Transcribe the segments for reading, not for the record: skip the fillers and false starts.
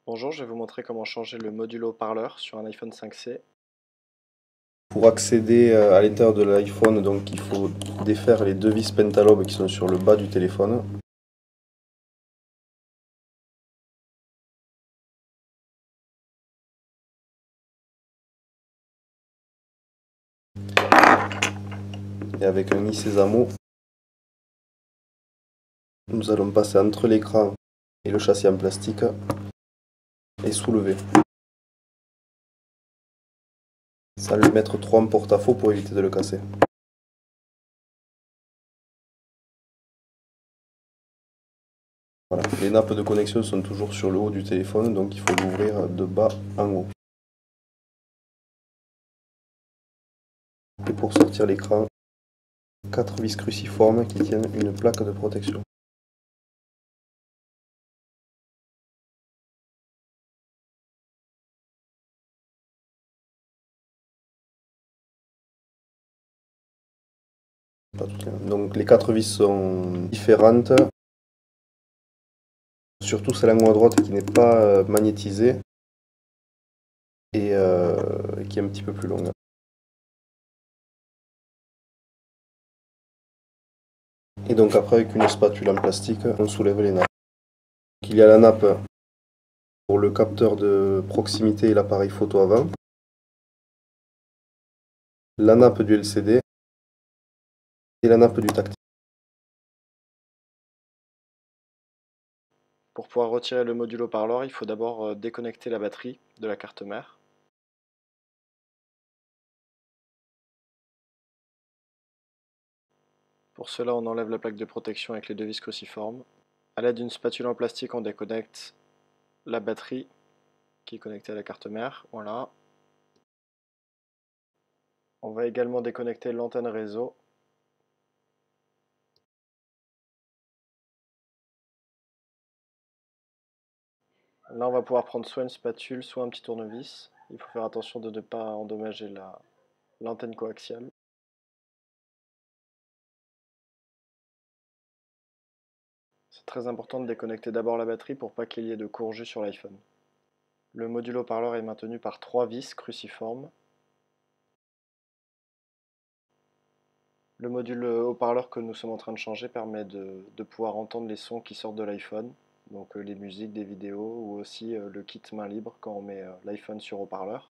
Bonjour, je vais vous montrer comment changer le module haut-parleur sur un iPhone 5C. Pour accéder à l'intérieur de l'iPhone, donc il faut défaire les deux vis pentalobes qui sont sur le bas du téléphone. Et avec un nid sésamo, nous allons passer entre l'écran et le châssis en plastique et soulever. Sans le mettre trop en porte-à-faux pour éviter de le casser. Voilà. Les nappes de connexion sont toujours sur le haut du téléphone, donc il faut l'ouvrir de bas en haut. Et pour sortir l'écran, 4 vis cruciformes qui tiennent une plaque de protection. Pas toutes, hein. Donc les 4 vis sont différentes. Surtout celle en haut à droite qui n'est pas magnétisée et qui est un petit peu plus longue. Et donc après avec une spatule en plastique, on soulève les nappes. Il y a la nappe pour le capteur de proximité et l'appareil photo avant, la nappe du LCD et la nappe du tactile. Pour pouvoir retirer le module haut-parleur, il faut d'abord déconnecter la batterie de la carte mère. Pour cela, on enlève la plaque de protection avec les deux vis cruciformes. A l'aide d'une spatule en plastique, on déconnecte la batterie qui est connectée à la carte mère. Voilà. On va également déconnecter l'antenne réseau. Là, on va pouvoir prendre soit une spatule, soit un petit tournevis. Il faut faire attention de ne pas endommager l'antenne coaxiale. C'est très important de déconnecter d'abord la batterie pour pas qu'il y ait de courts-jus sur l'iPhone. Le module haut-parleur est maintenu par 3 vis cruciformes. Le module haut-parleur que nous sommes en train de changer permet de pouvoir entendre les sons qui sortent de l'iPhone, donc les musiques, des vidéos ou aussi le kit main libre quand on met l'iPhone sur haut-parleur.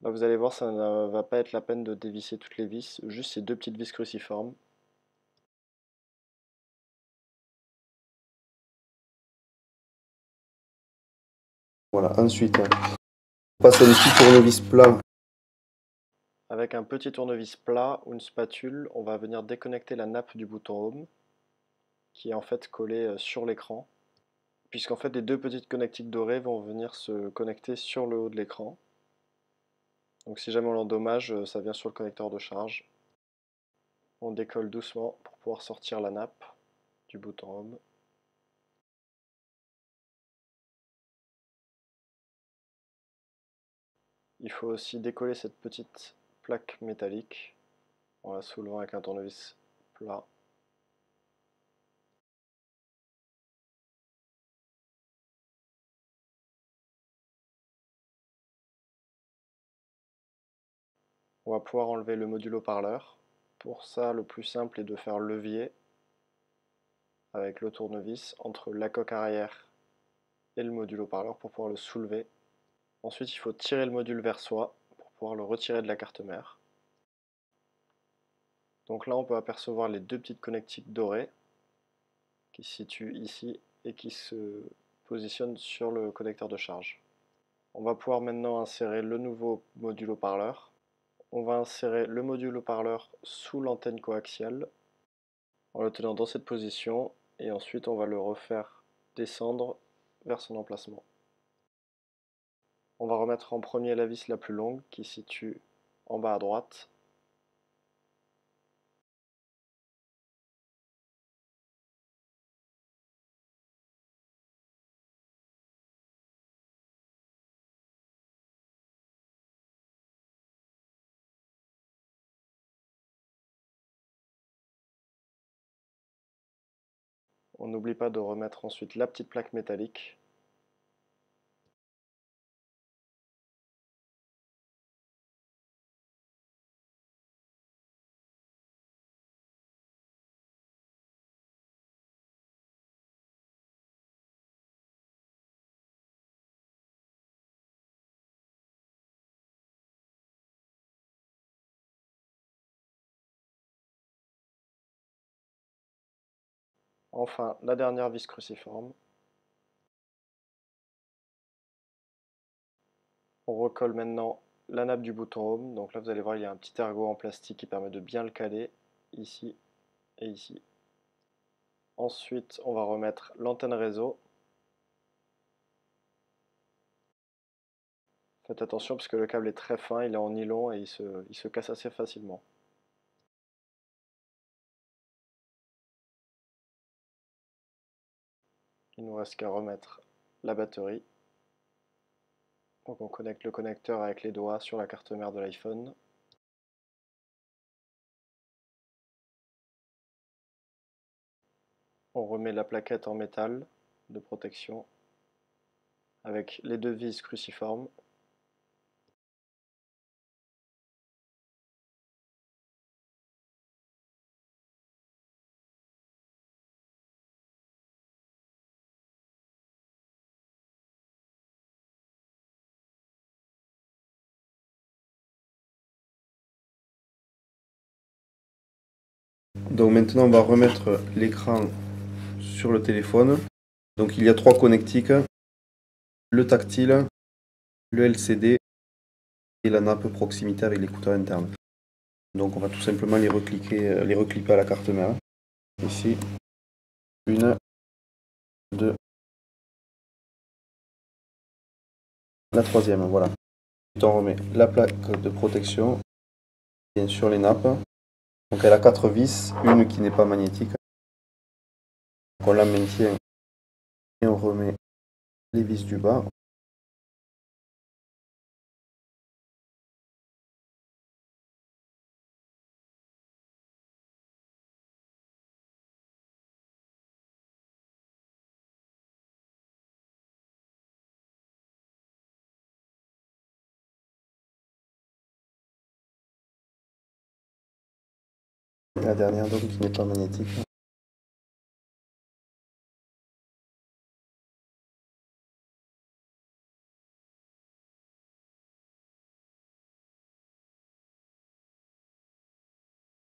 Là vous allez voir, ça ne va pas être la peine de dévisser toutes les vis, juste ces deux petites vis cruciformes. Voilà, ensuite, on passe un petit tournevis plat. Avec un petit tournevis plat ou une spatule, on va venir déconnecter la nappe du bouton Home, qui est en fait collée sur l'écran, puisqu'en fait les deux petites connectiques dorées vont venir se connecter sur le haut de l'écran. Donc si jamais on l'endommage, ça vient sur le connecteur de charge. On décolle doucement pour pouvoir sortir la nappe du bouton Home. Il faut aussi décoller cette petite plaque métallique en la soulevant avec un tournevis plat. On va pouvoir enlever le module haut-parleur. Pour ça, le plus simple est de faire levier avec le tournevis entre la coque arrière et le module haut-parleur pour pouvoir le soulever. Ensuite, il faut tirer le module vers soi pour pouvoir le retirer de la carte mère. Donc là, on peut apercevoir les deux petites connectiques dorées qui se situent ici et qui se positionnent sur le connecteur de charge. On va pouvoir maintenant insérer le nouveau module haut-parleur. On va insérer le module haut-parleur sous l'antenne coaxiale en le tenant dans cette position et ensuite on va le refaire descendre vers son emplacement. On va remettre en premier la vis la plus longue qui se situe en bas à droite. On n'oublie pas de remettre ensuite la petite plaque métallique. Enfin, la dernière vis cruciforme. On recolle maintenant la nappe du bouton home. Donc là, vous allez voir, il y a un petit ergot en plastique qui permet de bien le caler, ici et ici. Ensuite, on va remettre l'antenne réseau. Faites attention parce que le câble est très fin, il est en nylon et il se casse assez facilement. Il nous reste qu'à remettre la batterie. Donc on connecte le connecteur avec les doigts sur la carte mère de l'iPhone. On remet la plaquette en métal de protection avec les deux vis cruciformes. Donc maintenant on va remettre l'écran sur le téléphone. Donc il y a 3 connectiques, le tactile, le LCD et la nappe proximité avec l'écouteur interne. Donc on va tout simplement les reclipper à la carte mère. Ici, 1, 2, la troisième, voilà. Ensuite on remet la plaque de protection, bien sûr les nappes. Donc elle a 4 vis, une qui n'est pas magnétique. Donc on la maintient et on remet les vis du bas. La dernière donc qui n'est pas magnétique.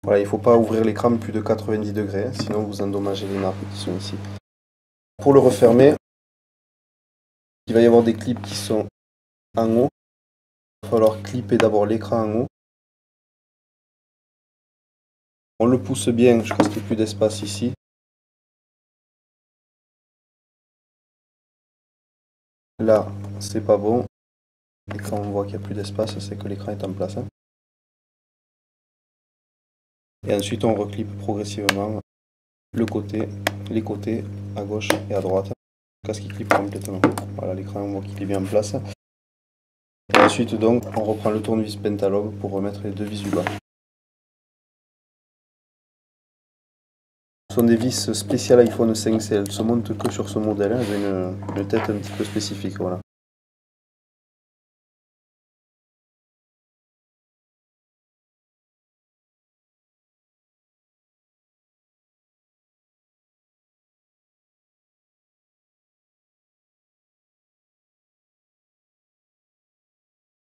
Voilà, il ne faut pas ouvrir l'écran plus de 90 degrés, sinon vous endommagez les nappes qui sont ici. Pour le refermer, il va y avoir des clips qui sont en haut. Il va falloir clipper d'abord l'écran en haut. On le pousse bien jusqu'à ce qu'il n'y ait plus d'espace ici. Là, c'est pas bon. Et quand on voit qu'il n'y a plus d'espace, c'est que l'écran est en place. Et ensuite, on reclipe progressivement les côtés à gauche et à droite, jusqu'à ce qu'il clipe complètement. Voilà, l'écran, on voit qu'il est bien en place. Et ensuite, donc, on reprend le tournevis Pentalog pour remettre les deux vis du bas. Ce sont des vis spéciales iPhone 5C, elles ne se montent que sur ce modèle, elles ont une tête un petit peu spécifique. Voilà.